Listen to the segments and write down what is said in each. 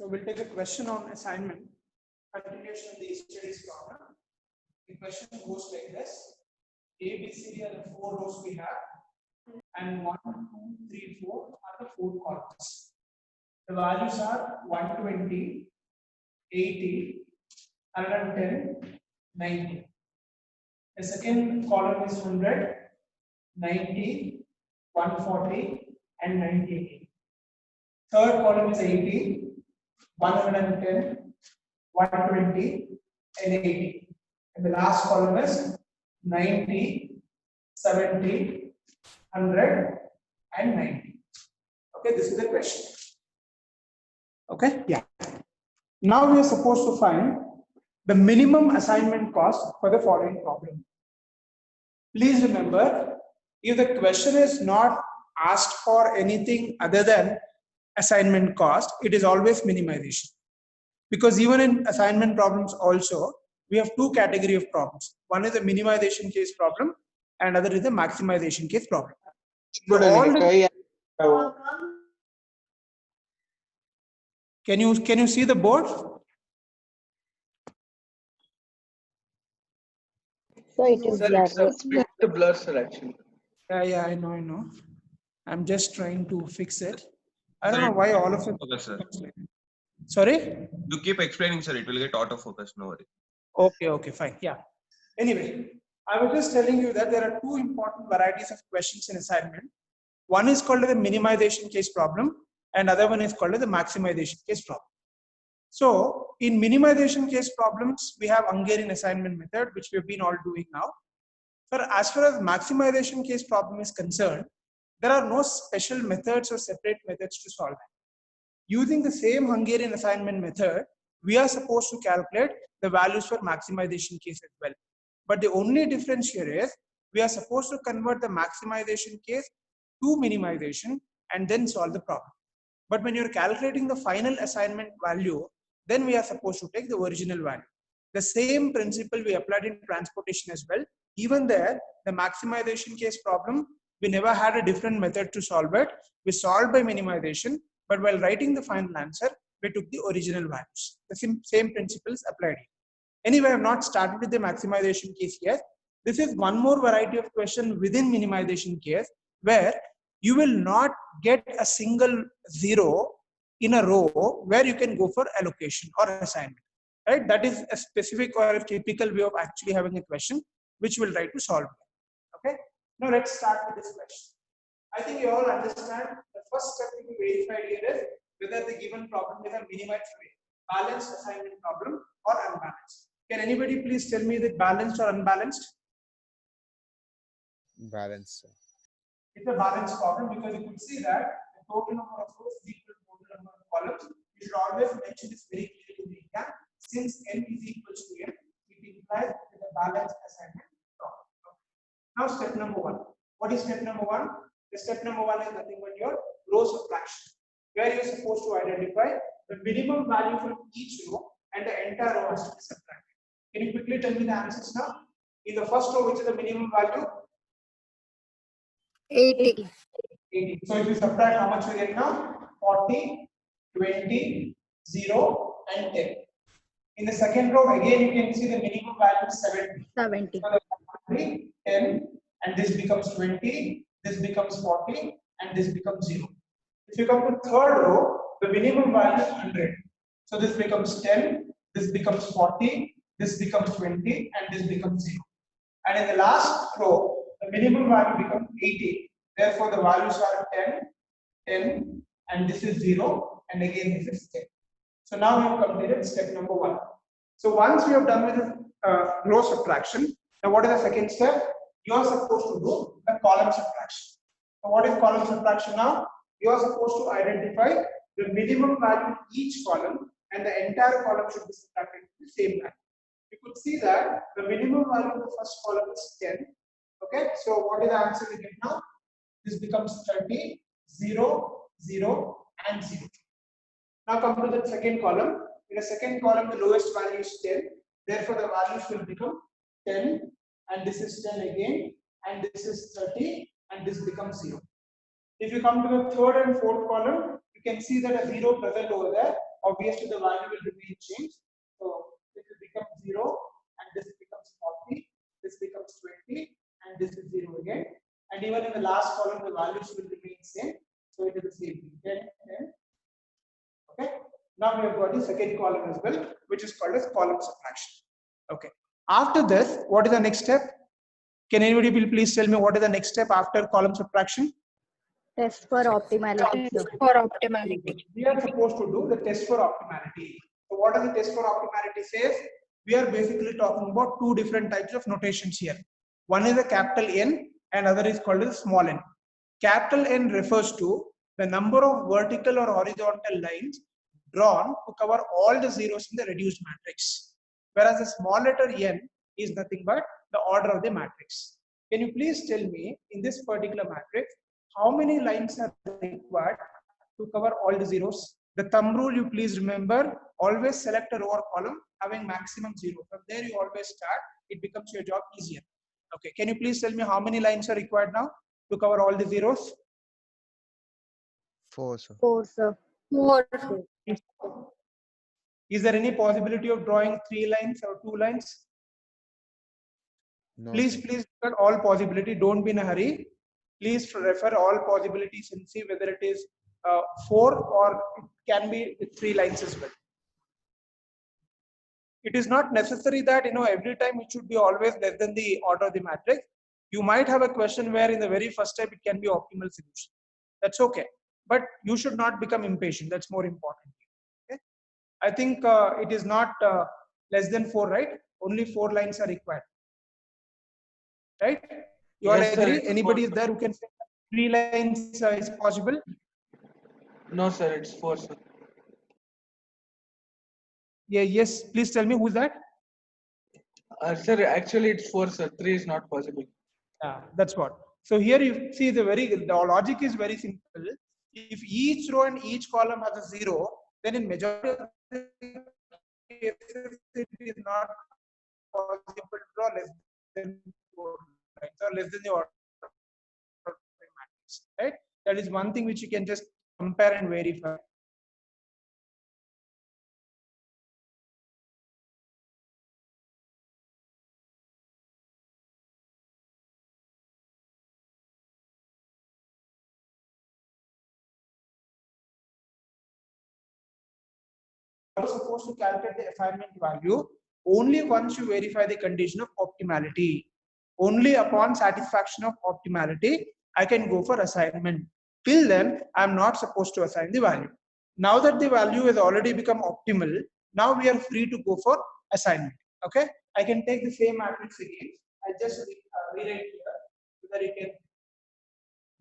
So we'll take a question on assignment, continuation of the yesterday's problem. The question goes like this: A, B, C, D are the 4 rows we have, and 1, 2, 3, 4 are the 4 columns. The values are 120, 80, 110, 90. The second column is 100, 90, 140, and 98. Third column is 80, 110, 120, and 80. And the last column is 90, 70, 100, and 90. Okay, this is the question. Okay, yeah. Now we are supposed to find the minimum assignment cost for the following problem. Please remember, if the question is not asked for anything other than assignment cost, it is always minimization. Because even in assignment problems also, we have two category of problems. One is a minimization case problem and other is a maximization case problem. Can you see the board? So it is It's a blur selection. Yeah, I know. I'm just trying to fix it. I don't know why all of it. Okay, sir. Sorry? You keep explaining, sir. It will get autofocus. No worry. Okay, fine. Yeah. Anyway, I was just telling you that there are two important varieties of questions in assignment. One is called the minimization case problem, and other one is called the maximization case problem. So, in minimization case problems, we have Hungarian assignment method, which we have been all doing now. As far as maximization case problem is concerned, there are no special methods or separate methods to solve it. Using the same Hungarian assignment method, we are supposed to calculate the values for maximization case as well. But the only difference here is we are supposed to convert the maximization case to minimization and then solve the problem. But when you're calculating the final assignment value, then we are supposed to take the original value. The same principle we applied in transportation as well. Even there, the maximization case problem, we never had a different method to solve it. We solved by minimization, but while writing the final answer, we took the original values. The same principles applied here. Anyway, I have not started with the maximization case yet. This is one more variety of question within minimization case where you will not get a single zero in a row where you can go for allocation or assignment. Right? That is a specific or a typical way of actually having a question which we'll try to solve. Okay. Now let's start with this question. I think you all understand the first step to be verified here is whether the given problem is a minimized balanced assignment problem or unbalanced. Can anybody please tell me that balanced or unbalanced? Balanced. It's a balanced problem because you could see that the total number of rows is equal to total number of columns. You should always mention this very clearly in the exam. Since n is equal to n, it implies that the balanced assignment problem. Now step number 1. What is step number 1? The step number 1 is nothing but your row subtraction, where you are supposed to identify the minimum value from each row and the entire row has to be subtracted. Can you quickly tell me the answers now? In the first row, which is the minimum value? 80. 80. So if you subtract, how much we get now? 40, 20, 0, and 10. In the second row, again you can see the minimum value is 70. 70. So the 40, 10, and this becomes 20, this becomes 40, and this becomes 0. If you come to third row, the minimum value is 100. So this becomes 10, this becomes 40, this becomes 20, and this becomes 0. And in the last row, the minimum value becomes 80. Therefore, the values are 10, 10, and this is 0, and again this is 10. So now we have completed step number 1. So once we have done with the row subtraction, now what is the second step? You are supposed to do the column subtraction. So what is column subtraction now? You are supposed to identify the minimum value in each column and the entire column should be subtracted to the same value. You could see that the minimum value of the first column is 10. Okay, so what is the answer we get now? This becomes 30, 0, 0, and 0. Now come to the second column. In the second column, the lowest value is 10. Therefore, the values will become 10, and this is 10 again, and this is 30, and this becomes 0. If you come to the third and fourth column, you can see that a 0 present over there. obviously the value will remain changed. So this will become 0 and this becomes 40, this becomes 20 and this is 0 again. And even in the last column the values will remain same. So it is the same 10, 10. Okay. Now we have got the second column as well, which is called as column subtraction. Okay. After this, what is the next step? Can anybody please tell me what is the next step after column subtraction? Test for optimality. Test for optimality. We are supposed to do the test for optimality. So what does the test for optimality says? We are basically talking about two different types of notations here. One is a capital N and other is called as small n. Capital N refers to the number of vertical or horizontal lines drawn to cover all the zeros in the reduced matrix. Whereas the small letter n is nothing but the order of the matrix. Can you please tell me in this particular matrix, how many lines are required to cover all the zeros? The thumb rule you please remember, always select a row or column having maximum 0. From there you always start, it becomes your job easier. Okay, can you please tell me how many lines are required now to cover all the zeros? 4, sir. 4, sir. 4. Is there any possibility of drawing 3 lines or 2 lines? No, Please, sir. please look at all possibility. Don't be in a hurry. Please refer all possibilities and see whether it is 4 or it can be 3 lines as well. It is not necessary that every time it should be always less than the order of the matrix. You might have a question where in the very first step it can be optimal solution. That's okay, but you should not become impatient. That's more important. Okay? I think it is not less than 4, right? Only 4 lines are required. Right? You all Yes, sir, agree? it's Anybody is 4, there who can say 3 lines is possible? No, sir, it's 4, sir. Yeah, yes. Please tell me who's that? Sir, actually it's 4, sir. 3 is not possible. Yeah, that's what. So here you see the logic is very simple. If each row and each column has a 0, then in majority of the cases it is not possible to draw less than 4 lines or less than the order of the matrix, right? That is one thing which you can just compare and verify. You're supposed to calculate the assignment value only once you verify the condition of optimality. Only upon satisfaction of optimality, I can go for assignment. Till then, I'm not supposed to assign the value. Now that the value has already become optimal, now we are free to go for assignment. Okay, I can take the same matrix again. I just rewrite here so that it can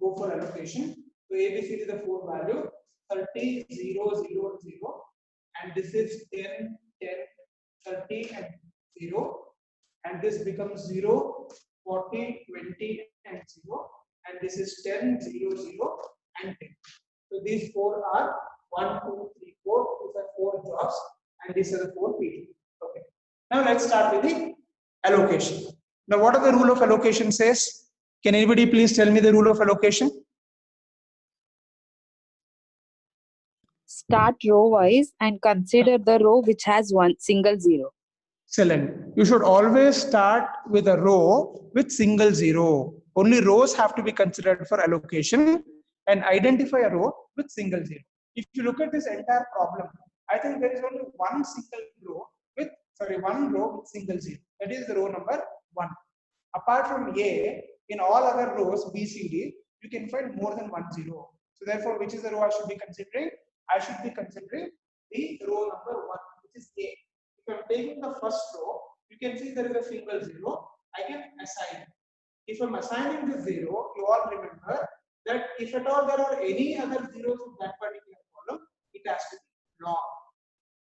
go for allocation. So ABCD is the 4 value 30, 0, 0, 0. And this is 10, 10, 30 and 0, and this becomes 0, 40, 20 and 0, and this is 10, 0, 0 and 10. So these 4 are 1, 2, 3, 4. These are 4 jobs and these are the 4 people. Okay. Now let's start with the allocation. Now what does the rule of allocation says? Can anybody please tell me the rule of allocation? Start row wise and consider the row which has one single 0. Excellent. You should always start with a row with single 0. Only rows have to be considered for allocation, and identify a row with single 0. If you look at this entire problem, I think there is only one row with single 0. That is the row number 1. Apart from A, in all other rows B, C, D, you can find more than 1 0. So therefore, which is the row I should be considering? I should be considering the row number 1, which is A. If I'm taking the first row, you can see there is a single 0. I can assign. If I'm assigning the 0, you all remember that if at all there are any other zeros in that particular column, it has to be blocked.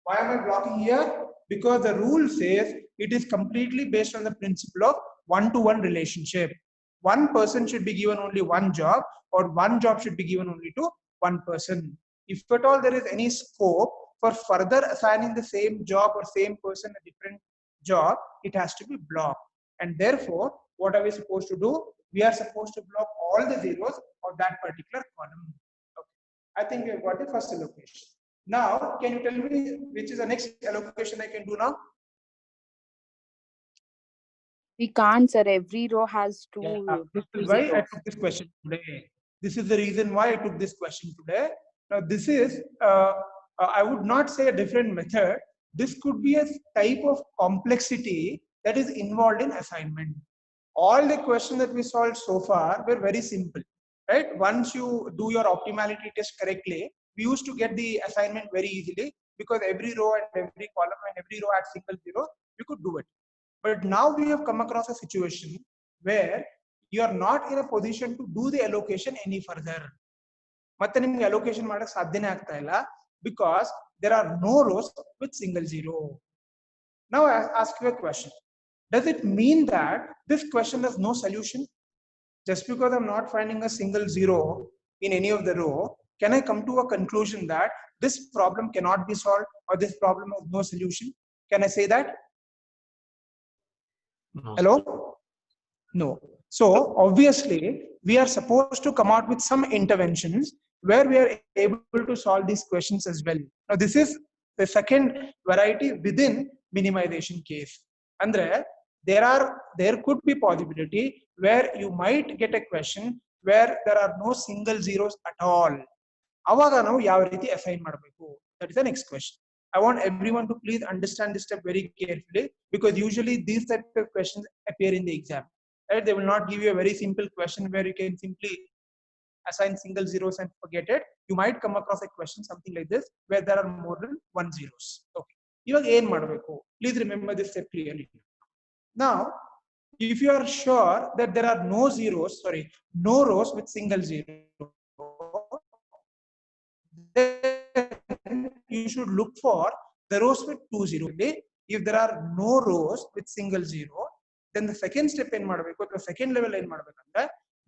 Why am I blocking here? Because the rule says it is completely based on the principle of one-to-one relationship. One person should be given only one job, or one job should be given only to one person. If at all there is any scope for further assigning the same job or same person a different job, it has to be blocked. And therefore, what are we supposed to do? We are supposed to block all the zeros of that particular column. Okay. I think we have got the first allocation. Now, can you tell me which is the next allocation I can do now? We can't, sir. Every row has two. Yeah, this two is why I zeros. took this question today. This is the reason why I took this question today. Now, this is, I would not say a different method. This could be a type of complexity that is involved in assignment. All the questions that we solved so far were very simple, right? Once you do your optimality test correctly, we used to get the assignment very easily because every row and every column and every row had single zero, you could do it. But now we have come across a situation where you are not in a position to do the allocation any further. ಮತ್ತೆ ನಿಮಗೆ allocation ಮಾಡಕ್ಕೆ ಸಾಧ್ಯನೇ ಆಗ್ತಾ ಇಲ್ಲ because there are no rows with single zero. Now I ask you a question. Does it mean that this question has no solution? Just because I'm not finding a single zero in any of the row, can I come to a conclusion that this problem cannot be solved or this problem has no solution? Can I say that? No. Hello? No. So obviously we are supposed to come out with some interventions where we are able to solve these questions as well. Now this is the second variety within minimization case. Andre, there could be possibility where you might get a question where there are no single zeros at all. Avaga now yav riti assign madbeku? That is the next question. I want everyone to please understand this step very carefully because usually these type of questions appear in the exam. Right? They will not give you a very simple question where you can simply assign single zeros and forget it. You might come across a question something like this where there are more than one zeros. Okay. Ivaga ಏನು ಮಾಡಬೇಕು? Please remember this step clearly. Now, if you are sure that there are no rows with single zero, then you should look for the rows with two zero. If there are no rows with single zero, then the second step in madbeku, the second level in madbekandre,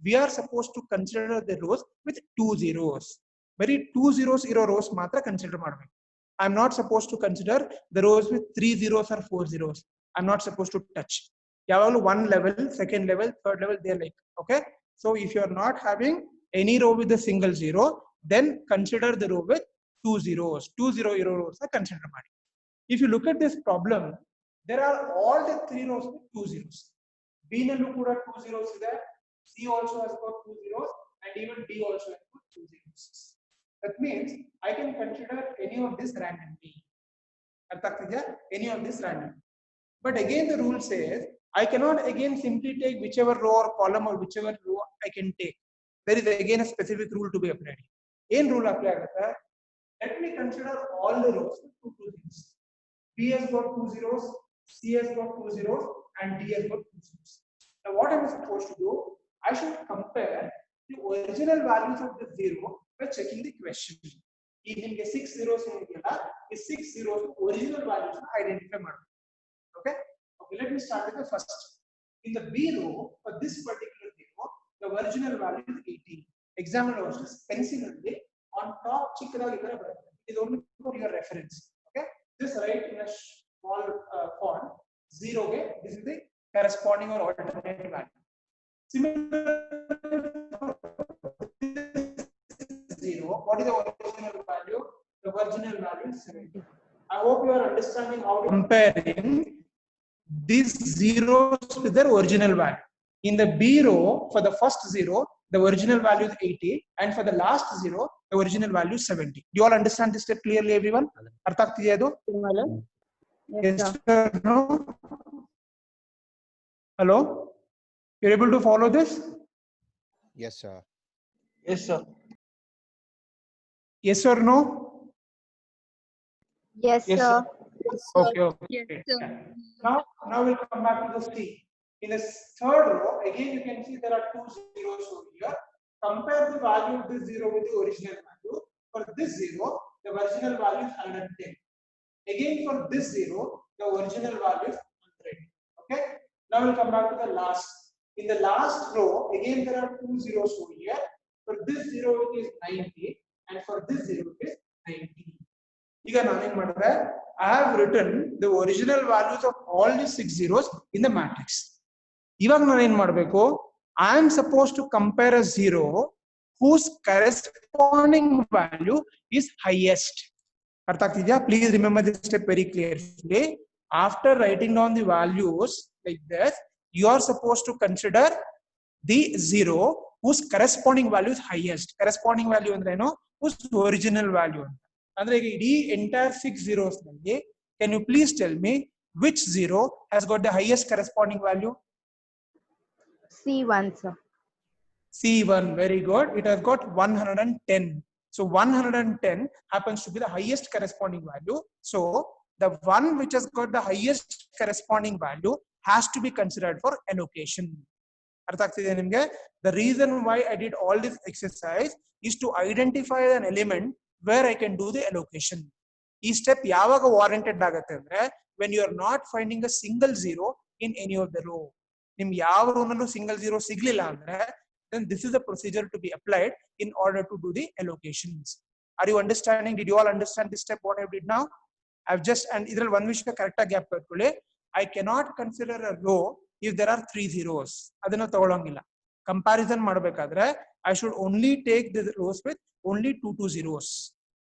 we are supposed to consider the rows with two zeros. Very two zeros iro rows matra consider madbeku. I'm not supposed to consider the rows with three zeros or four zeros. I'm not supposed to touch. Yavalu one level, second level, third level, they're like, okay. So if you're not having any row with a single zero, then consider the row with two zeros. 2 0 rows are considered. If you look at this problem, there are all the three rows with two zeros. B nallu kuda two zeros ide, C also has got two zeros, and even D also has got two zeros. That means I can consider any of this randomly. Any of this randomly. But again, the rule says I cannot again simply take whichever row or column or whichever row I can take. There is again a specific rule to be applied. In rule apply agata, let me consider all the rows with two zeros. B has got two zeros, C has got two zeros, and D has got two zeros. Now, what am I supposed to do? I should compare the original values of the zero by checking the question. If in 6 zeros in India, is 6 zeros original values identify. Okay? Okay, let me start with the first. In the B row, for this particular zero, the original value is 18. Examiner was pencil on top, it is only for your reference. Okay? This write in a small font, 0, okay? This is the corresponding or alternate value. Similarly, zero, what is the original value? The original value is 70. I hope you are understanding how to comparing these zeros with their original value. In the B row, for the first zero, the original value is 80, and for the last zero, the original value is 70. You all understand this step clearly, everyone? Yes, sir, no? Hello? You're able to follow this? Yes, sir. Yes, sir. Yes or no? Yes, Yes, sir. sir. Okay, okay. Yeah. Now we'll come back to the C. In the third row, again you can see there are two zeros over here. Compare the value of this zero with the original value. For this zero, the original value is 110. Again for this zero, the original value is 100. Okay. Now we'll come back to the last. In the last row, again there are two zeros over here. For this zero it is 90, and for this zero it is 90. I have written the original values of all the 6 zeros in the matrix. I am supposed to compare a zero whose corresponding value is highest. ಅರ್ಥ ಆಗ್ತಿದ್ಯಾ? Please remember this step very clearly. After writing down the values like this, you are supposed to consider the zero whose corresponding value is highest. Corresponding value ಅಂದ್ರೆ ಏನು? Whose original value ಅಂತ. ಅಂದ್ರೆ ಈಗ ಇಡೀ entire 6 zeros ನಲ್ಲಿ can you please tell me which zero has got the highest corresponding value? C1, sir. C1, very good. It has got 110. So 110 happens to be the highest corresponding value. So the one which has got the highest corresponding value has to be considered for allocation. The reason why I did all this exercise is to identify an element where I can do the allocation. This step yavaga warranted agate andre when you are not finding a single zero in any of the row. Nim yav row nallu single zero siglilla andre, then this is the procedure to be applied in order to do the allocations. Are you understanding? Did you all understand this step what I did now? I've just, and idral one vishaya correct gap karkole, I cannot consider a row if there are 3 zeros. Adanna tagolangilla. Comparison ಮಾಡಬೇಕಾದ್ರೆ I should only take the rows with only 2 zeros.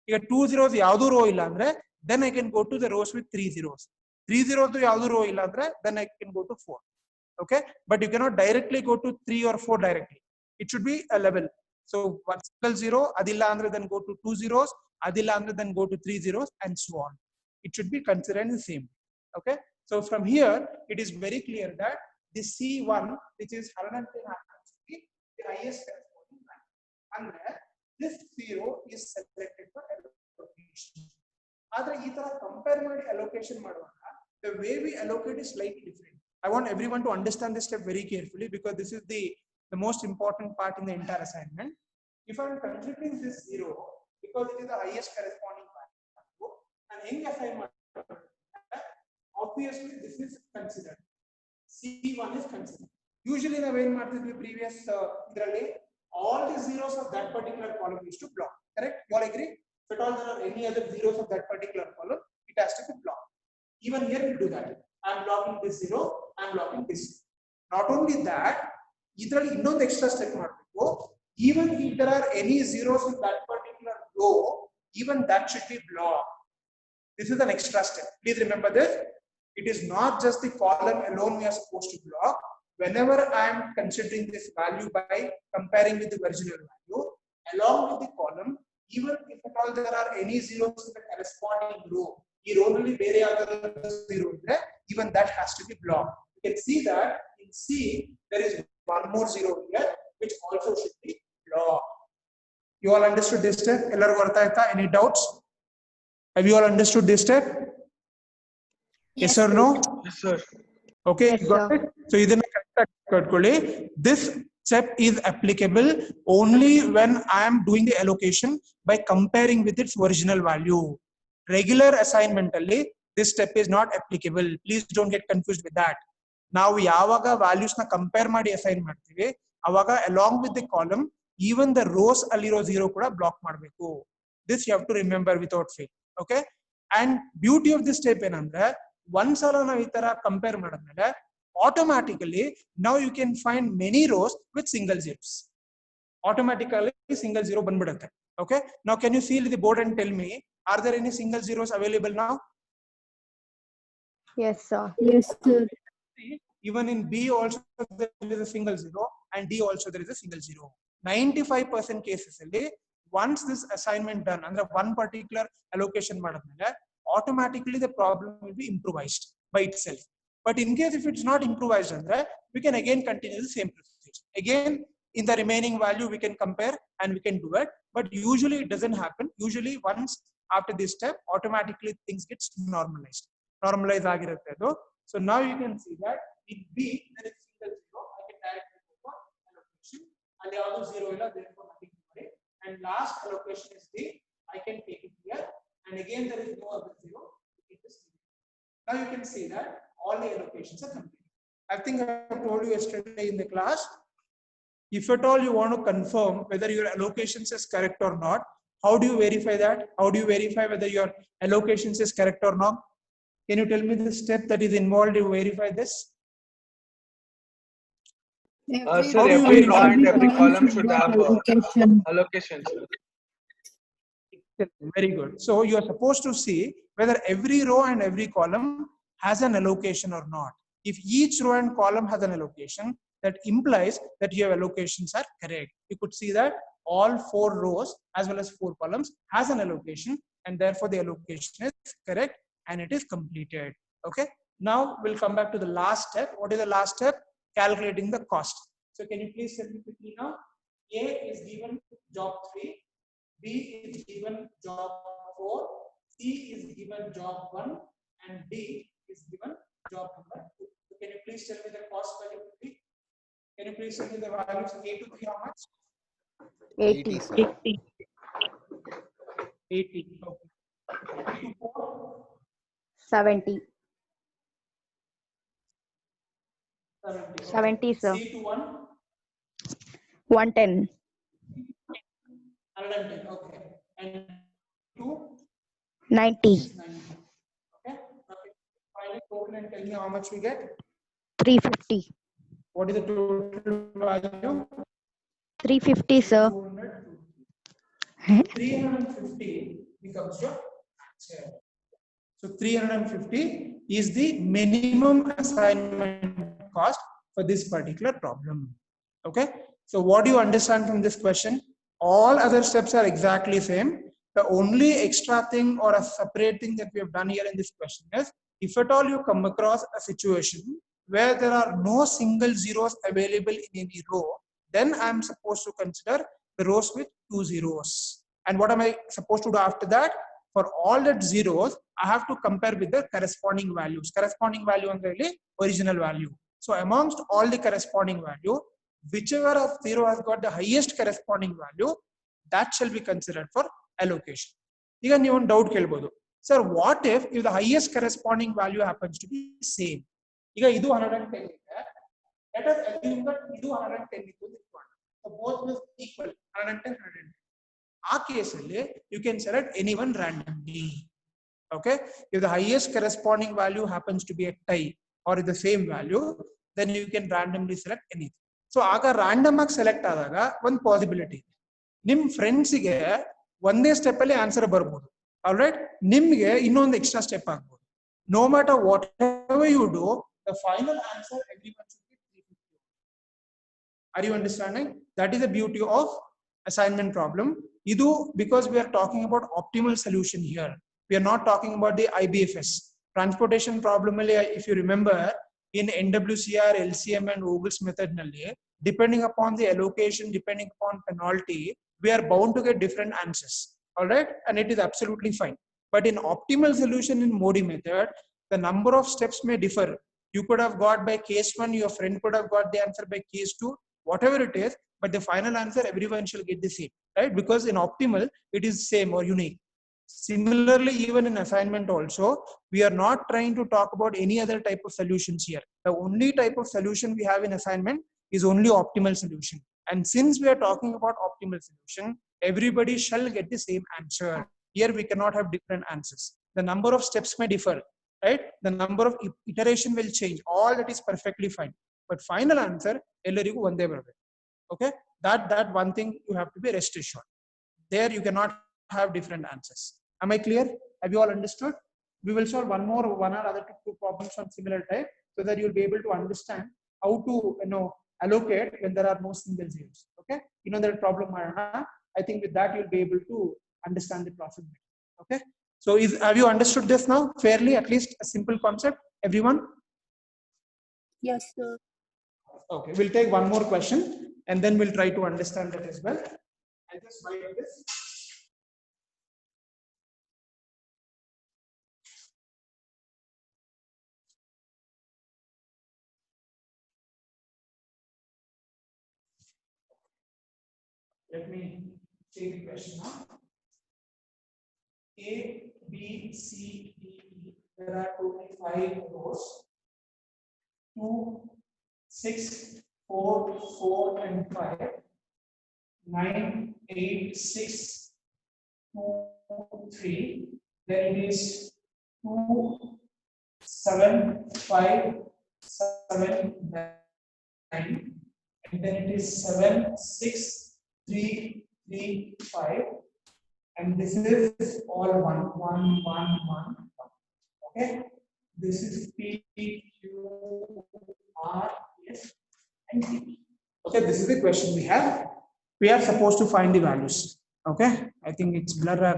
ಈಗ 2 zeros ಯಾವುದು rho ಇಲ್ಲ ಅಂದ್ರೆ then I can go to the rows with 3 zeros. 3 zeros ಯಾವುದು rho ಇಲ್ಲ ಅಂದ್ರೆ then I can go to 4. Okay, but you cannot directly go to 3 or 4 directly. It should be a level. So one single zero adilla andre then go to 2 zeros, adilla andre then go to 3 zeros, and so on. It should be considered the same. Okay, so from here it is very clear that the C1 which is 110 happens to be the highest corresponding value, and this zero is selected for allocation. Adre ee tara compare ಮಾಡಿ allocation ಮಾಡುವಾಗ the way we allocate is slightly different. I want everyone to understand this step very carefully because this is the most important part in the entire assignment. If I am considering this zero because it is the highest corresponding value, and ಹೆಂಗೆ assign ಮಾಡ್ತಾರೆ? Obviously this is considered. C1 is considered. Usually ನಾವು ಏನು ಮಾಡ್ತಿದ್ವಿ previous ಇದರಲ್ಲಿ all the zeros of that particular column is to block. Correct? You all agree? If at all there are any other zeros of that particular column, it has to be blocked. Even here we do that. I am blocking this zero, I am blocking this. Not only that, ಇದರಲ್ಲಿ ಇನ್ನೊಂದು extra step ಮಾಡಬೇಕು. Even if there are any zeros in that particular row, even that should be blocked. This is an extra step. Please remember this. It is not just the column alone we are supposed to block. Whenever I am considering this value by comparing with the original value, along with the column, even if at all there are any zeros in the corresponding row, ಈ row ನಲ್ಲಿ ಬೇರೆ ಯಾವ್ದಾದ್ರು zero ಇದ್ರೆ, even that has to be blocked. You can see that in C there is one more zero here, which also should be blocked. You all understood this step? ಎಲ್ಲರಿಗೂ ಅರ್ಥ ಆಯ್ತಾ? Any doubts? Have you all understood this step? Yes or no? Yes, sir. Okay, Yes, you got sir. it? So ಇದನ್ನ correct ಕಟ್ಕೊಳ್ಳಿ. This step is applicable only when I am doing the allocation by comparing with its original value. Regular assignment ಅಲ್ಲಿ this step is not applicable. Please don't get confused with that. ನಾವು ಯಾವಾಗ values ನ compare ಮಾಡಿ assign ಮಾಡ್ತೀವಿ ಅವಾಗ along with the column even the rows ಅಲ್ಲಿರೋ zero ಕೂಡ block ಮಾಡಬೇಕು. This you have to remember without fail. Okay, and beauty of this step ಏನಂದ್ರೆ ಒಂದ್ಸಲ ನಾವು ಈ ತರ ಕಂಪೇರ್ ಮಾಡಿದ್ಮೇಲೆ automatically now you can find many rows with single zeros. Automatically single zero ಬಂದ್ಬಿಡುತ್ತೆ. Okay, now can you see the board and tell me, are there any single zeros available now? Yes, sir. Yes, sir. Even in B also there is a single zero, and D also there is a single zero. 95% cases ಅಲ್ಲಿ once this assignment done ಅಂದ್ರೆ one particular allocation ಮಾಡಿದ್ಮೇಲೆ automatically the problem will be improvised by itself. But in case if it's not improvised andre, we can again continue the same procedure. Again in the remaining value we can compare and we can do it, but usually it doesn't happen. Usually once after this step automatically things gets normalized. Normalize ಆಗಿರುತ್ತೆ ಅದು. So now you can see that in B there is single zero. I can directly go for allocation. ಅಲ್ಲಿ ಯಾವುದು zero ಇಲ್ಲ, therefore nothing to worry. And last allocation is D. I can take it here, and again there is no other zero. Now you can see that all the allocations are complete. I think I have told you yesterday in the class, if at all you want to confirm whether your allocations is correct or not, how do you verify that? How do you verify whether your allocations is correct or not? Can you tell me the step that is involved to verify this? Sir, every row and every column should have allocation. Very good. So you are supposed to see whether every row and every column has an allocation or not. If each row and column has an allocation, that implies that your allocations are correct. You could see that all 4 rows as well as 4 columns has an allocation, and therefore the allocation is correct and it is completed. Okay. Now we'll come back to the last step. What is the last step? Calculating the cost. So can you please tell me quickly now? A is given job 3, B is given job 4, C is given job 1, and D is given job number 2. So can you please tell me the cost value quickly? Can you please tell me the values A to 3 how much? 80. 80, sir. 80. 80. Okay. B to 4, 70. 70. Okay. 70, sir. C to 1, 110. 110. Okay. And 2 90. is 90. Okay. Okay. Finally, total and tell me how much we get. 350. What is the total value? 350, sir. 350 becomes your answer. So 350 is the minimum assignment cost for this particular problem. Okay. So what do you understand from this question? All other steps are exactly same. The only extra thing or a separate thing that we have done here in this question is, if at all you come across a situation where there are no single zeros available in any row, then I am supposed to consider the rows with 2 zeros. And what am I supposed to do after that? For all that zeros, I have to compare with the corresponding values. Corresponding value and really original value. So amongst all the corresponding value, whichever of zero has got the highest corresponding value, that shall be considered for allocation. Even you doubt kelbodu. Sir, what if the highest corresponding value happens to be same? Iga idu 110. Let us assume that idu 110 is equal. So both was equal, 110, 110. Our case, you can select anyone randomly. Okay. If the highest corresponding value happens to be a tie or the same value, then you can randomly select anything. So, aga random select adaga one possibility. Nim friends ige one day step alle answer barbodu. All right. Nimge innond extra step agbodu. No matter whatever you do, the final answer everyone should be 350. Are you understanding? That is the beauty of assignment problem. Because we are talking about optimal solution here. We are not talking about the IBFS. Transportation problem, if you remember, in NWCR, LCM and Ogle's method, depending upon the allocation, depending upon penalty, we are bound to get different answers. All right. And it is absolutely fine. But in optimal solution in Modi method, the number of steps may differ. You could have got by case 1, your friend could have got the answer by case 2, whatever it is, but the final answer everyone shall get the same, right? Because in optimal, it is same or unique. Similarly, even in assignment also, we are not trying to talk about any other type of solutions here. The only type of solution we have in assignment is only optimal solution. And since we are talking about optimal solution, everybody shall get the same answer. Here we cannot have different answers. The number of steps may differ, right? The number of iteration will change. All that is perfectly fine. But final answer, ellarigu onde barbe. Okay, that one thing you have to be rest assured. There you cannot have different answers. Am I clear? Have you all understood? We will solve one or other two problems on similar type, so that you'll be able to understand how to allocate when there are no single zeros. Okay, that problem. I think with that you'll be able to understand the process better. Okay, so have you understood this now fairly? At least a simple concept, everyone. Yes, sir. Okay, we'll take one more question and then we'll try to understand that as well. I just write this. Let me take the question now. A, B, C, D, E. There are totally 5 rows. 2, 6, 4, 4, and 5. 9, 8, 6, 2, 3. Then it is 2, 7, 5, 7, 9. And then it is 7, 6, 3, 3, 5. and this is all 1. Okay, this is P, Q, R, S, and T. Okay, this is the question we have. We are supposed to find the values. Okay, I think it's blur.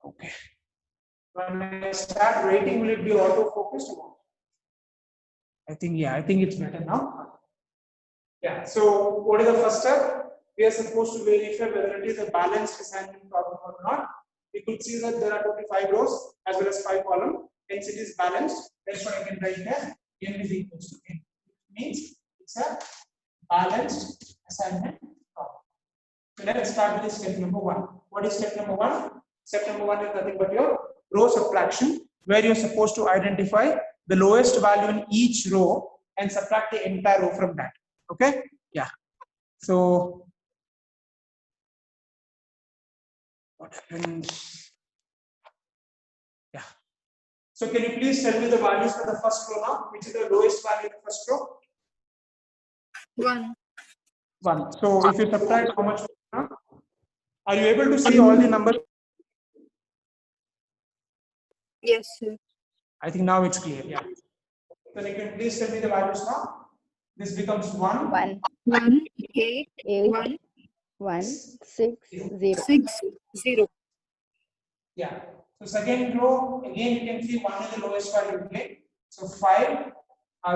Okay. When I start writing, will it be auto focused? I think it's better now. Yeah. So what is the first step? We are supposed to verify whether it is a balanced assignment problem or not. We could see that there are 25 rows as well as 5 columns. Hence it is balanced. That's why I can write there. N is equals to N. It means it's a balanced assignment problem. So let's start with step number 1. What is step number 1? Step number 1 is nothing but your row subtraction, where you're supposed to identify the lowest value in each row and subtract the entire row from that. Okay? Yeah. So what happens? Yeah. So can you please tell me the values for the first row now? Which is the lowest value in the first row? 1. 1. So if you subtract how much? Are you able to see all the numbers? Yes, sir. I think now it's clear. Yeah. So you can please tell me the values now. This becomes 1. 1, 1, 8, 8, 1, 1, 6, 0. 6, 0. Yeah. So second row, again you can see 1 is the lowest value again. So 5.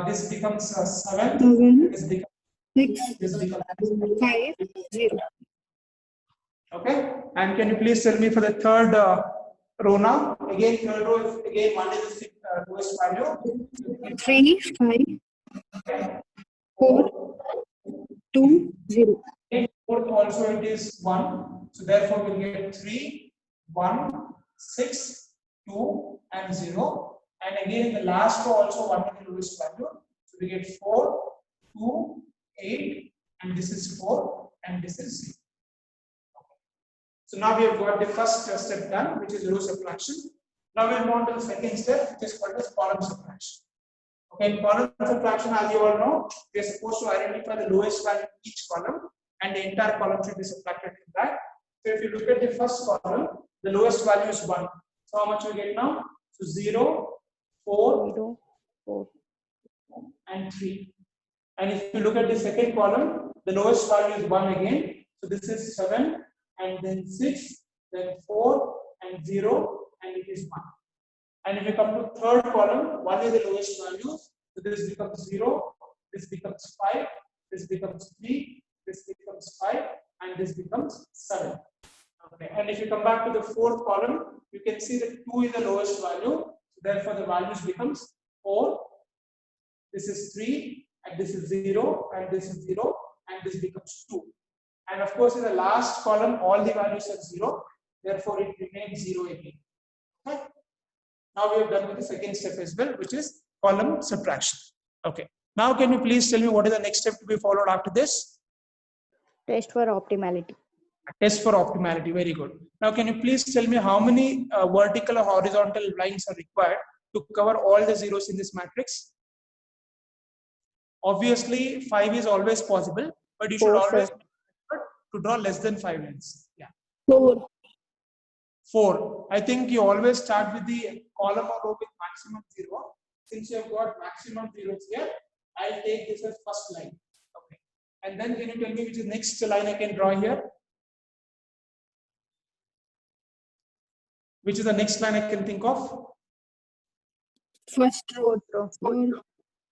This becomes 7. 7, This becomes 6, this becomes 5, 0. okay. And can you please tell me for the third row now? Again, third row is again 1 is the lowest value. 3, 5, 4, 2, 0. In fourth also it is 1. So therefore we'll get 3, 1, 6, 2, and 0. And again in the last row also 1 is the lowest value. So we get 4, 2, 8, and this is 4, and this is 0. So now we have got the first step done, which is row subtraction. Now we'll move on to the second step, which is called as column subtraction. Okay, in column subtraction, as you all know, we are supposed to identify the lowest value in each column, and the entire column should be subtracted from that. So if you look at the first column, the lowest value is 1. So how much we get now? So 0, 4, 0, 4. and 3. And if you look at the second column, the lowest value is 1 again. So this is 7, and then 6, then 4, and 0, and it is 1. And if you come to third column, 1 is the lowest value. So this becomes 0, this becomes 5, this becomes 3, this becomes 5, and this becomes 7. Okay. And if you come back to the fourth column, you can see that 2 is the lowest value. So therefore, the values becomes 4. This is 3, and this is 0, and this is 0, and this becomes 2. And of course, in the last column, all the values are 0. Therefore, it remains 0 again. Okay. Now we have done with the second step as well, which is column subtraction. Okay. Now, can you please tell me what is the next step to be followed after this? Test for optimality. Test for optimality. Very good. Now, can you please tell me how many vertical or horizontal lines are required to cover all the zeros in this matrix? Obviously, 5 is always possible, but you should 4, always sir. to draw less than 5 lines. Yeah. 4. 4. I think you always start with the column or row with maximum 0. Since you have got maximum zeros here, I'll take this as first line. Okay. And then can you tell me which is next line I can draw here? Which is the next line I can think of? First row.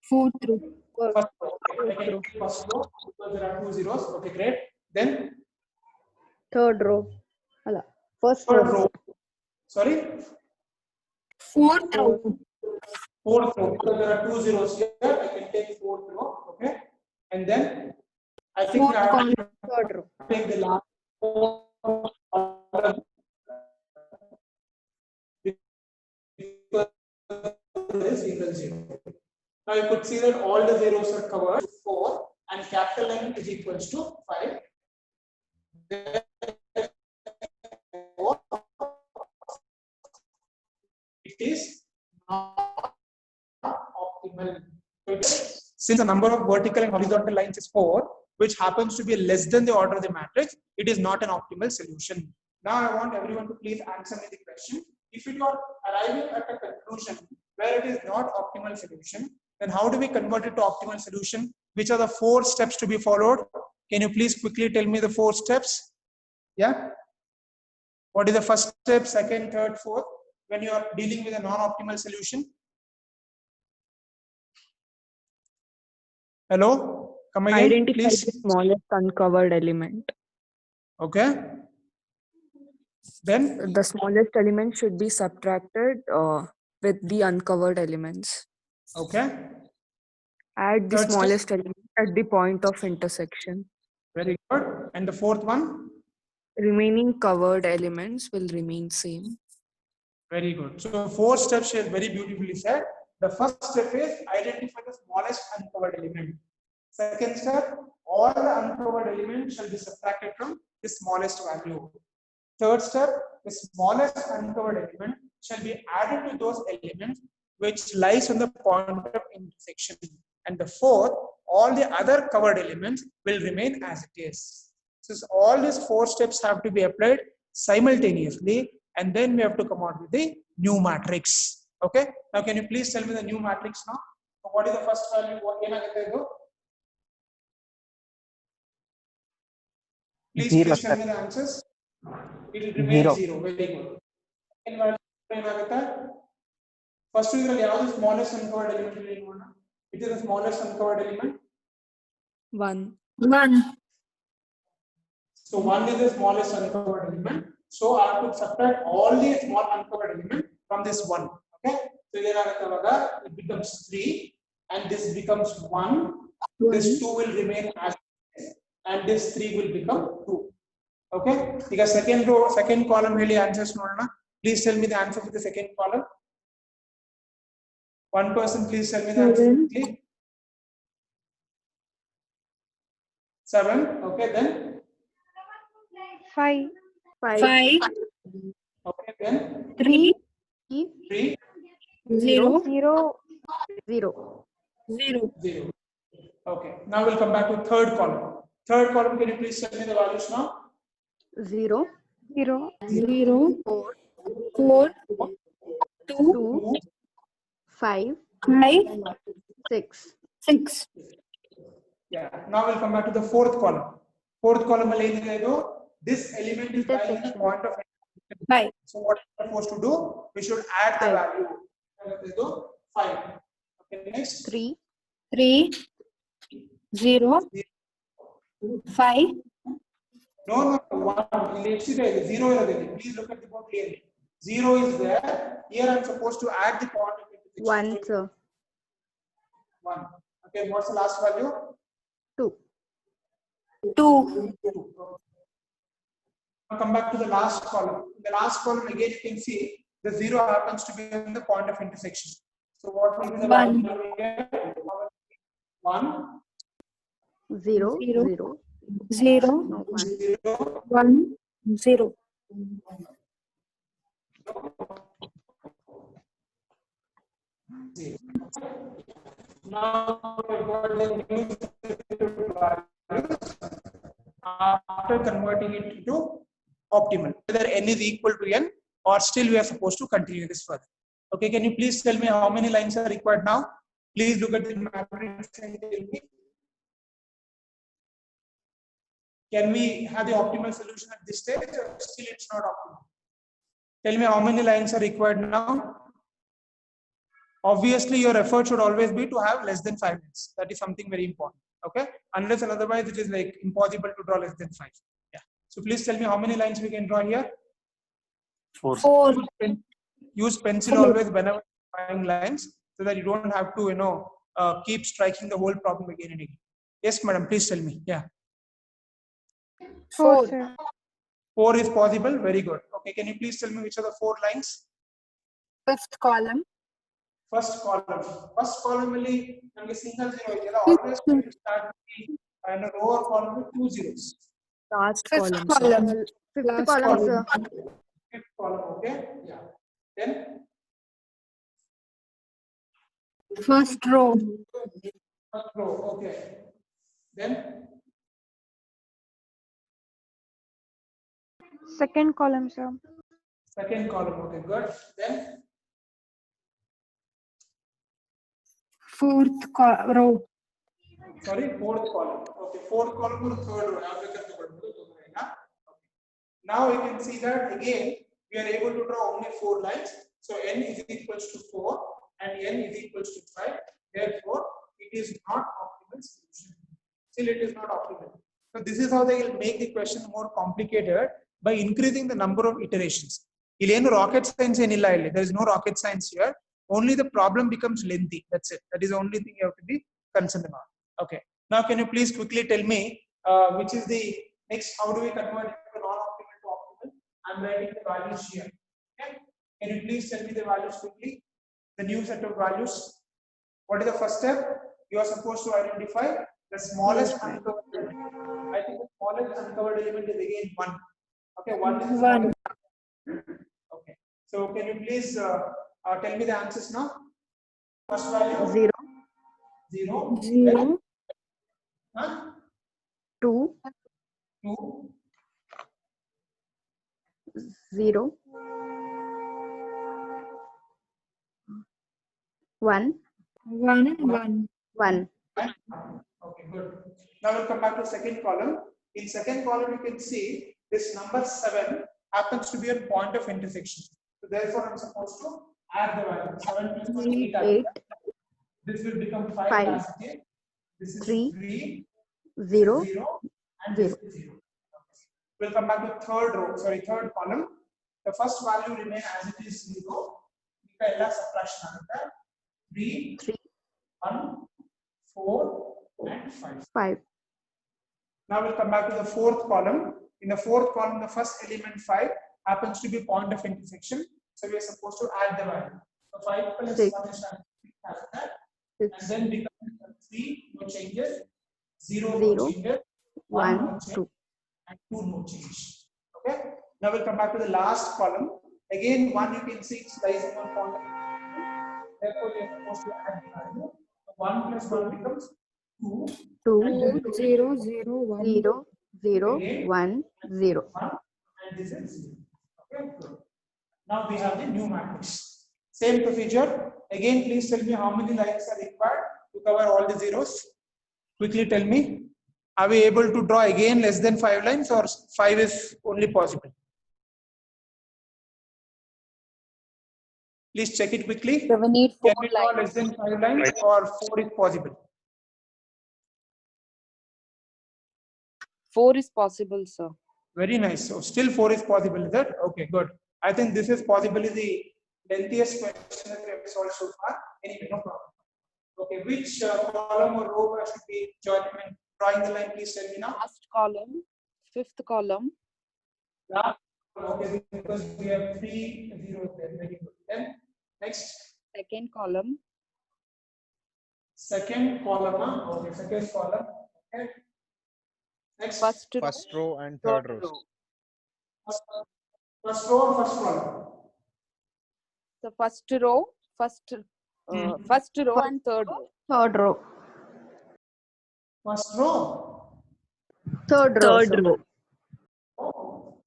Fourth row. First row. Okay. I can take first row because there are 2 zeros. Okay, great. Then Third row. First third row. row. Sorry? Fourth row. Fourth row. Because there are 2 zeros here, I can take fourth row. Okay. And then I think Fourth I have column. to Third row. take the last four because there is single zero. Now you could see that all the zeros are covered 4 and capital N is equals to 5. Therefore, it is not optimal. So it is since the number of vertical and horizontal lines is 4, which happens to be less than the order of the matrix, it is not an optimal solution. Now I want everyone to please answer me the question. If you are arriving at a conclusion where it is not optimal solution, then how do we convert it to optimal solution? Which are the 4 steps to be followed? Can you please quickly tell me the 4 steps? Yeah. What is the first step, second, third, fourth, when you are dealing with a non-optimal solution? Hello? Come again, Identify please. the smallest uncovered element. Okay. Then? The smallest element should be subtracted with the uncovered elements. Okay. Add the Third step? smallest element at the point of intersection. Very good. And the fourth one? Remaining covered elements will remain same. Very good. So 4 steps is very beautifully said. The first step is identify the smallest uncovered element. Second step, all the uncovered elements shall be subtracted from the smallest value. Third step, the smallest uncovered element shall be added to those elements which lies on the point of intersection. And the fourth, all the other covered elements will remain as it is. So all these 4 steps have to be applied simultaneously, and then we have to come out with the new matrix. Okay. Now, can you please tell me the new matrix now? So what is the first value? Please tell me the answers. It will remain 0. Very good. Second value, first is the smallest uncovered element. It is the smallest uncovered element. 1. So 1 is the smallest uncovered element. So I have to subtract all the small uncovered element from this 1. Okay. So it becomes 3, and this becomes 1. This 2 will remain as is, and this 3 will become 2. Okay. Because second row, second column really answers. Please tell me the answer for the second column. One person, please tell me the answer quickly. 7. Okay, then 5. 5. okay, then 3. 3. 0. 0. 0. Okay. Now we'll come back to third column. Third column, can you please tell me the values now? 0. 4. 2. 5. 6. Yeah. Now we'll come back to the fourth column. Fourth column, this element is lying in the point of intersection. So what are we supposed to do? We should add the value. 5. Okay, next. 3. 0. 5. No, 1. Let's see the 0. Please look at the board clearly. 0 is there. Here I'm supposed to add the point of intersection. 1, sir. 1. Okay, what's the last value? 2. Now come back to the last column. In the last column, again, you can see the 0 happens to be on the point of intersection. So what will be the value here? 1. 0. 0. No, 1. 0. 1. 0. Now we've got the new values after converting it into optimal. Whether n is equal to n, or still we are supposed to continue this further. Okay, can you please tell me how many lines are required now? Please look at the matrix and tell me. Can we have the optimal solution at this stage, or still it's not optimal? Tell me how many lines are required now. Obviously, your effort should always be to have less than 5 lines. That is something very important. Okay, unless and otherwise it is like impossible to draw less than 5. Yeah. So please tell me how many lines we can draw here. 4. Use pencil always whenever drawing lines, so that you don't have to keep striking the whole problem again and again. Yes, madam. Please tell me. Yeah. 4, sir. 4 is possible. Very good. Okay. Can you please tell me which are the 4 lines? First column. First column really single 0. Always going to start with a lower column with 2 zeros. Last Fifth column, sir. Fifth column, okay. Yeah. Then First row. First row, okay. Then Second column, sir. second column, okay, good. Then row. sorry, fourth column. Okay, fourth column or third row. Okay. Now we can see that again we are able to draw only 4 lines. So n is equals to 4 and n is equals to 5. Therefore, it is not optimal solution. Still, it is not optimal. So this is how they will make the question more complicated by increasing the number of iterations. Ilenu rocket science enilla illi. There is no rocket science here. Only the problem becomes lengthy. That's it. That is the only thing you have to be concerned about. Okay. Now, can you please quickly tell me which is the next? How do we convert it to non-optimal to optimal? I'm writing the values here. Okay. Can you please tell me the values quickly? The new set of values. What is the first step? You are supposed to identify the smallest uncovered element. I think the smallest uncovered element is again 1. Okay, 1 is the smallest. Okay. So can you please tell me the answers now? First value 0, 0. 0. Huh? 2, 2. 0, 1, 1 and 1. 1. Okay, good. Now we'll come back to second column. In second column, you can see this number 7 happens to be a point of intersection. So therefore, I'm supposed to add the value 7 plus 8. 8, This will become 5. 5, last again. This is 3, 3, 0, 0, and this 0. is 0. We'll come back to third row. Sorry, third column. The first value remain as it is 0. Subtraction 3, 3, 1, 4, and 5. 5. Now we'll come back to the fourth column. In the fourth column, the first element 5 happens to be point of intersection. So we are supposed to add the value. So 5 plus 6, 1 is after that. 6, And then becomes 3, no changes. 0, 0, no changes. 1, no change, 2. and 2, no change. Okay. Now we'll come back to the last column. Again, 1 you can see it's lies in one point. Therefore, we are supposed to add the value. 1 plus 1 becomes 2. 2, And then 0, 0, 1. 0, 0, Again, 1, 0. 1, and this is 0. Okay, good. Now we have the new matrix. Same procedure. Again, please tell me how many lines are required to cover all the zeros. Quickly tell me. Are we able to draw again less than 5 lines, or 5 is only possible? Please check it quickly. We need 4 Can we draw less than 5 lines, or 4 is possible? 4 is possible, sir. Very nice. So still 4 is possible, is that? Okay, good. I think this is possibly the lengthiest question that we have solved so far. Anyway, no problem. Okay, which column or row should be joining? Drawing the line, please tell me now. Last column, 5th column. Last, okay, because we have 3 zeros there. Very good. Then next. 2nd column. Second column. Okay, second column. Okay. Next. First row and third rows. First row or first column? The first row, first row and third row. Third row. First row. Third row. sir. Oh,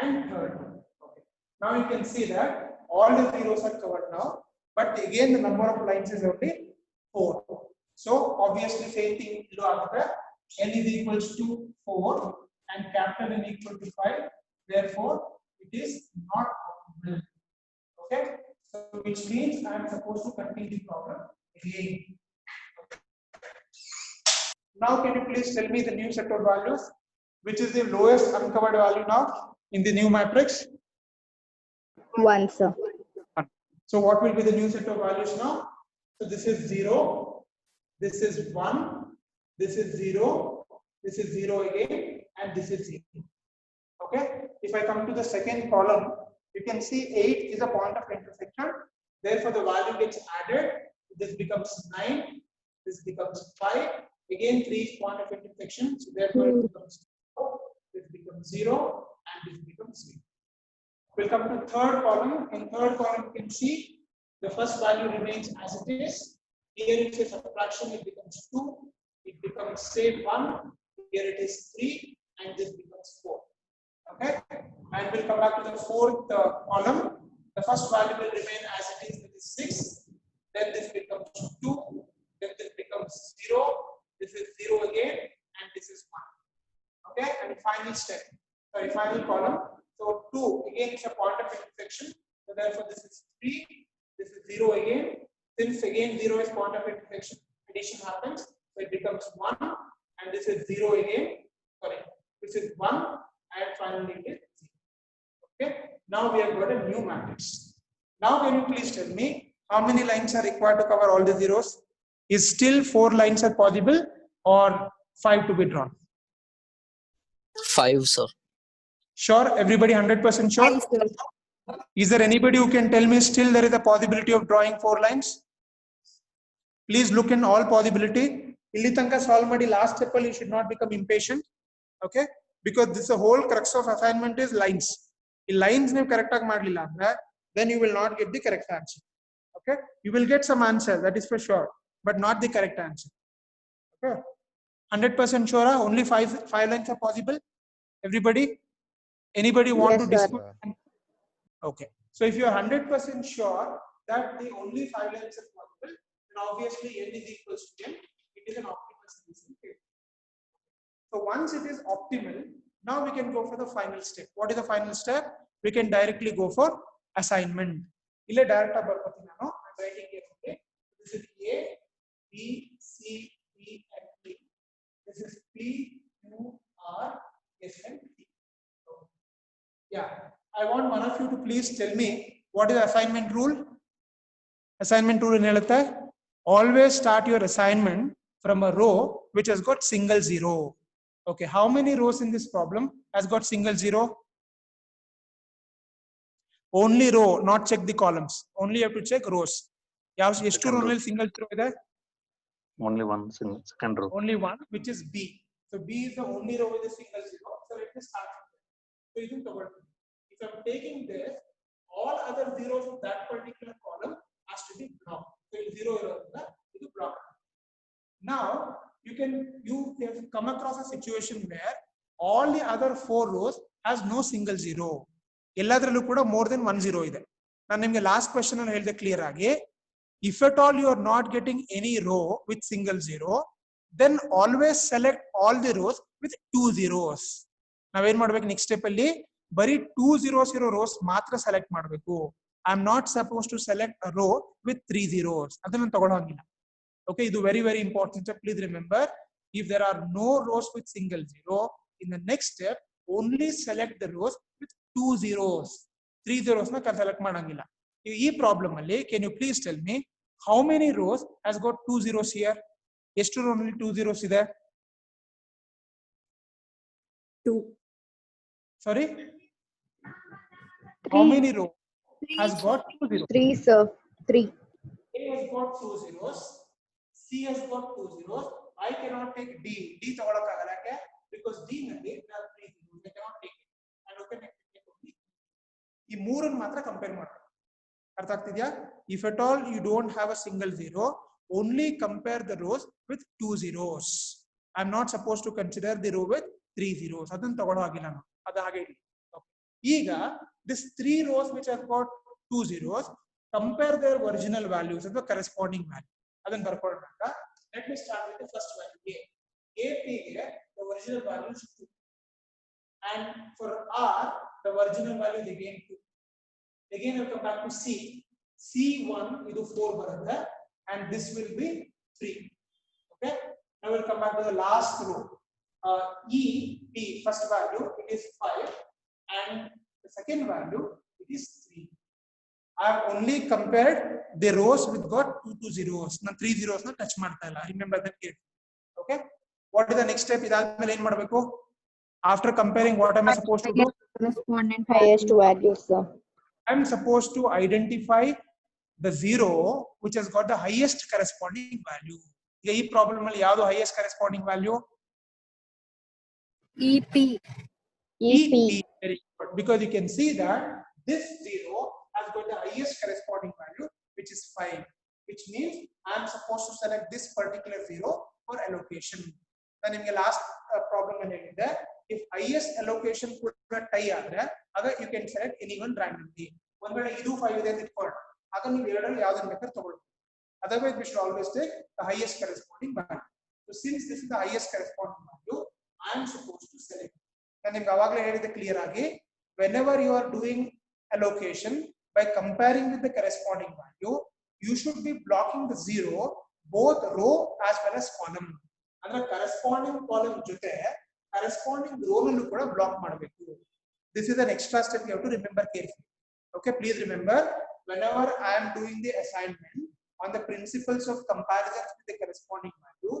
and third row. Okay. Now you can see that all the zeros are covered now, but again the number of lines is only 4. So obviously same thing will do after that. N is equals to 4 and capital N equal to 5. Therefore, it is not optimal. Okay. So which means I am supposed to continue the problem again. Now can you please tell me the new set of values? Which is the lowest uncovered value now in the new matrix? 1, sir. So what will be the new set of values now? So this is 0, this is 1, this is 0, this is 0 again, and this is 0. Okay. If I come to the second column, you can see 8 is a point of intersection. Therefore, the value gets added. This becomes 9. This becomes 5. Again, 3 is point of intersection. So therefore, it becomes 4. This becomes 0, and this becomes 0. We'll come to third column. In third column, you can see the first value remains as it is. Here it's a subtraction, it becomes 2. It becomes say 1. Here it is 3, and this becomes 4. Okay, and we'll come back to the fourth column. The first value will remain as it is, which is 6. Then this becomes 2. Then this becomes 0. This is 0 again, and this is 1. Okay, and final step. Sorry, final column. So 2 again is a point of intersection. So therefore this is 3. This is 0 again. Since again 0 is point of intersection, addition happens. So it becomes 1, and this is 0 again. Sorry, this is 1, and finally it is 0. Okay. Now we have got a new matrix. Now can you please tell me how many lines are required to cover all the zeros? Is still 4 lines are possible or 5 to be drawn? 5, sir. Sure, everybody 100% sure? Five, sir. Is there anybody who can tell me still there is a possibility of drawing 4 lines? Please look in all possibility. Illi tanka solve ಮಾಡಿ last step you should not become impatient. Okay? Because this the whole crux of assignment is lines. If lines ನೀವು correct ಆಗಿ ಮಾಡಲಿಲ್ಲ ಅಂದ್ರೆ then you will not get the correct answer. Okay? You will get some answer, that is for sure, but not the correct answer. Okay? 100% sure, only 5 lines are possible. Everybody? Anybody want Yes, to sir. dispute? Okay. So if you are 100% sure that the only 5 lines are possible, then obviously n is equals to n. It is an optimal solution. So once it is optimal, now we can go for the final step. What is the final step? We can directly go for assignment. Ille direct barkoti nanu. I'm writing here. Okay. This is A, B, C, D, and P. This is P, Q, R, S, and T. Yeah. I want one of you to please tell me what is the assignment rule. Assignment rule in ಹೇಳುತ್ತೆ, always start your assignment from a row which has got single zero. Okay, how many rows in this problem has got single zero? Only row, not check the columns. Only you have to check rows. ಎಷ್ಟು row ನಲ್ಲಿ single zero ಇದೆ? Only one single second row. Only one, which is B. So B is the only row with a single zero. So let me start with that. So you can cover. If I'm taking this, all other zeros of that particular column has to be blocked. So zero is blocked. Now you have come across a situation where all the other 4 rows has no single zero. ಎಲ್ಲದರಲ್ಲೂ ಕೂಡ more than 1 zero ಇದೆ. ನಾನು ನಿಮಗೆ last question ಅನ್ನು ಹೇಳಿದೆ clear ಆಗಿ, if at all you are not getting any row with single zero, then always select all the rows with 2 zeros. ನಾವೇನ್ ಮಾಡ್ಬೇಕು ನೆಕ್ಸ್ಟ್ ಸ್ಟೆಪ್ ಅಲ್ಲಿ ಬರೀ 2 zeros ಇರೋ rows ಮಾತ್ರ ಸೆಲೆಕ್ಟ್ ಮಾಡಬೇಕು. I am not supposed to select a row with 3 zeros. ಅದನ್ನ ತಗೊಳ್ಳೋಂಗಿಲ್ಲ. Okay, ಇದು very very important step. Please remember, if there are no rows with single zero, in the next step only select the rows with 2 zeros. 3 zeros na select ಮಾಡಂಗಿಲ್ಲ. ಈ problem ಅಲ್ಲಿ can you please tell me how many rows has got 2 zeros here? ಎಷ್ಟು row ನಲ್ಲಿ 2 zeros ಇದೆ? 2. Sorry? How many rows has got 2 zeros? 3, sir. 3. A has got 2 zeros. C has got 2 zeros. I cannot take D. D ತಗೊಳಕ್ಕಾಗಲ್ಲ ಯಾಕೆ? Because D ನಲ್ಲಿ there are 3 zeros. I cannot take it. And okay, ಈ ಮೂರನ್ನು ಮಾತ್ರ compare ಮಾಡೋಣ. ಅರ್ಥ ಆಗ್ತಿದ್ಯಾ? If at all you don't have a single zero, only compare the rows with 2 zeros. I am not supposed to consider the row with 3 zeros. ಅದನ್ನ ತಗೊಳ್ಳೋ ಹಾಗಿಲ್ಲ ನಾನು. ಅದು ಹಾಗೆ ಇಡಿ. ಈಗ this 3 rows which have got 2 zeros, compare their original values and the corresponding value. ಅದನ್ನ ಬರ್ಕೊಳ್ಳೋಣ. Let me start with the first value A. AP ಗೆ the original value is 2. And for R, the original value is again 2. Again, we'll come back to C. C1 is 4 ಬರುತ್ತೆ, and this will be 3. Okay. Now we'll come back to the last row. E, P, first value, it is 5, and the second value, it is 3. I have only compared the rows with got 2 zeros. Na 3 zeros na touch ಮಾಡ್ತಾ ಇಲ್ಲ. Remember that kid. Okay. What is the next step? ಇದಾದ್ಮೇಲೆ ಏನು ಮಾಡಬೇಕು? After comparing, what am I supposed to do? Correspondent Highest values, sir. I am supposed to identify the zero which has got the highest corresponding value. ಈಗ ಈ problem ಅಲ್ಲಿ ಯಾವುದು highest corresponding value? EP. EP. Very good. Because you can see that this zero has got the highest corresponding value, which is 5. which means I am supposed to select this particular 0 for allocation. Then in the last problem, if highest allocation could tie, you can select anyone randomly. One way you do 5 then it called. Otherwise, we should always take the highest corresponding value. So since this is the highest corresponding value, I am supposed to select. And clear whenever you are doing allocation by comparing with the corresponding value, you should be blocking the 0 both row as well as column. And the corresponding column corresponding row block. This is an extra step you have to remember carefully. Okay, please remember, whenever I am doing the assignment on the principles of comparison with the corresponding value,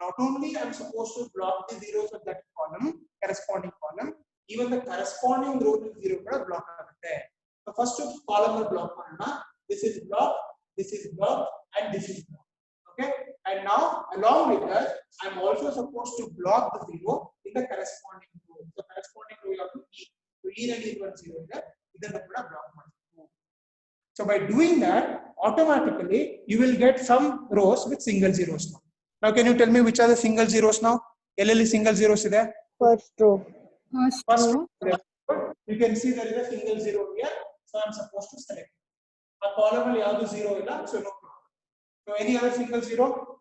not only I am supposed to block the zeros of that column, corresponding column, even the corresponding row will 0 block. The first column will block. This is block, this is block, and this is block. Okay, and now along with that, I am also supposed to block the 0 in the corresponding row. So corresponding row you have to E. So E and E 1 0 there. Block. So by doing that, automatically you will get some rows with single zeros now. Now can you tell me which are the single zeros now? LL single zeros is there? First row. First row. You can see there is a single zero here. So I'm supposed to select. A column will have the 0 so no problem. So any other single zero?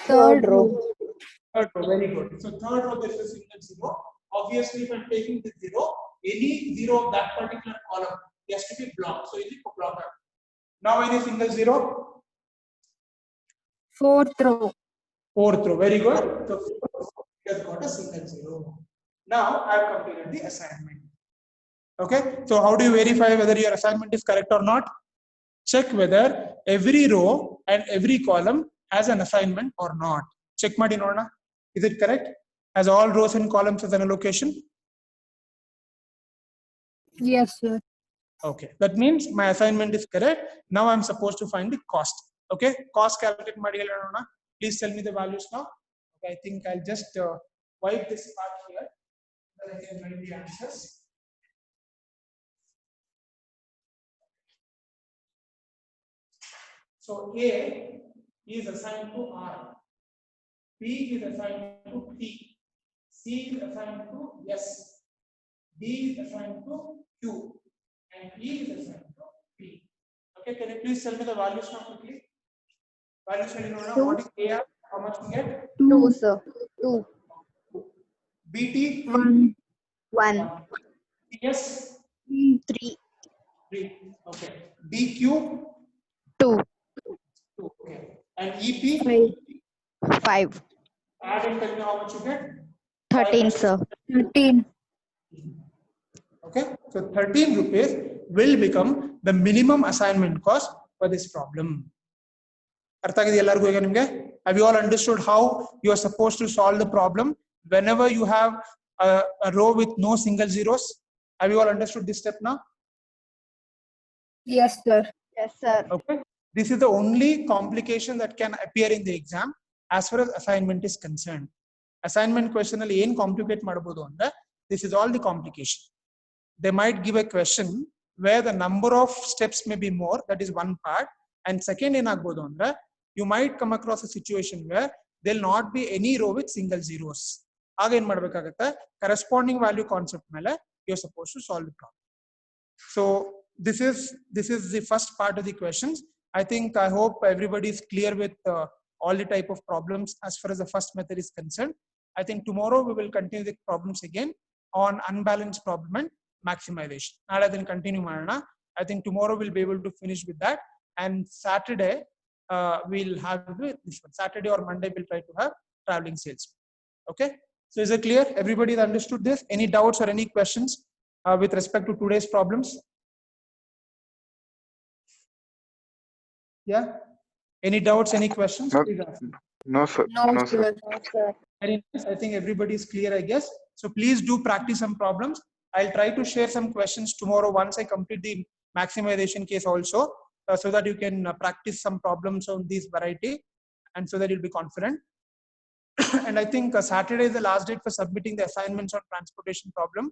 Third row. Third row, very good. So third row there is a single zero. Obviously, if I'm taking the 0, any 0 of that particular column has to be blocked. So it is a blocker. Now any single 0? Fourth row. Fourth row, very good. So it has got a single 0. Now I have completed the assignment. Okay, so how do you verify whether your assignment is correct or not? Check whether every row and every column has an assignment or not. Check ಮಾಡಿ ನೋಡೋಣ. Is it correct? Has all rows and columns as an allocation? Yes, sir. Okay, that means my assignment is correct. Now I'm supposed to find the cost. Okay, cost calculate ಮಾಡಿ ಹೇಳೋಣ. Please tell me the values now. Okay, I think I'll just wipe this part here. Then I can write the answers. So A is assigned to R, B is assigned to P, C is assigned to S, D is assigned to Q, and E is assigned to P. Okay, can you please tell me the values now quickly? Values will know now. What is A? How much we get? 2, sir. 2. BT 1. 1. CS 3. 3. Okay. DQ 2. 2. Okay. And EP 5. add and tell me how much you get? 13, sir. 13. Okay, so 13 rupees will become the minimum assignment cost for this problem. Have you all understood how you are supposed to solve the problem whenever you have a row with no single zeros? Have you all understood this step now? Yes, sir. Yes, sir. Okay, this is the only complication that can appear in the exam as far as assignment is concerned. Assignment question alli ಏನು complicate ಮಾಡಬಹುದು ಅಂದ್ರೆ this is all the complication. They might give a question where the number of steps may be more, that is one part, and second ಏನಾಗಬಹುದು ಅಂದ್ರೆ you might come across a situation where there will not be any row with single zeros. ಆಗ ಏನು ಮಾಡಬೇಕಾಗುತ್ತೆ, corresponding value concept ಮೇಲೆ you are supposed to solve the problem. So this is the first part of the questions. I hope everybody is clear with all the type of problems as far as the first method is concerned. I think tomorrow we will continue the problems again on unbalanced problem and maximization. Now then continue ಮಾಡೋಣ. I think tomorrow we'll be able to finish with that, and Saturday we'll have this one. Saturday or Monday we'll try to have traveling sales. Okay, so is it clear? Everybody has understood this? Any doubts or any questions with respect to today's problems? Yeah, any doubts, any questions? No. Please ask. No, sir. No, No, sir. sir. No, sir. Very nice. I think everybody is clear, I guess. So please do practice some problems. I'll try to share some questions tomorrow once I complete the maximization case also, so that you can practice some problems on this variety, and so that you'll be confident. And I think Saturday is the last date for submitting the assignments on transportation problem.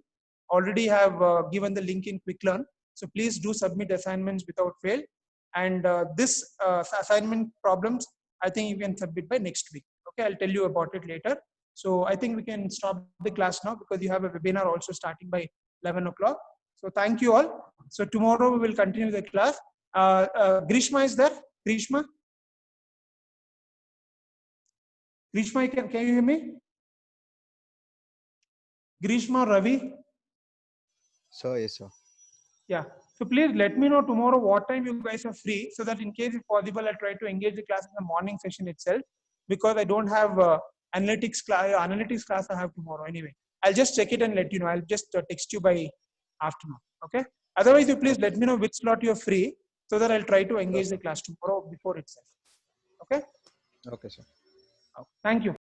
Already have given the link in Quick Learn. So please do submit assignments without fail. And this assignment problems, I think you can submit by next week. Okay, I'll tell you about it later. So I think we can stop the class now because you have a webinar also starting by 11 o'clock. So thank you all. So tomorrow we will continue the class. Grishma is there? Grishma? Grishma, can you hear me? Grishma, Ravi? Sir, yes, sir. Yeah. So please let me know tomorrow what time you guys are free, so that in case if possible, I'll try to engage the class in the morning session itself, because I don't have analytics class I have tomorrow anyway. I'll just check it and let you know. I'll just text you by afternoon. Okay. Otherwise, you please let me know which slot you're free, so that I'll try to engage the class tomorrow before itself. Okay. Okay, sir. Thank you.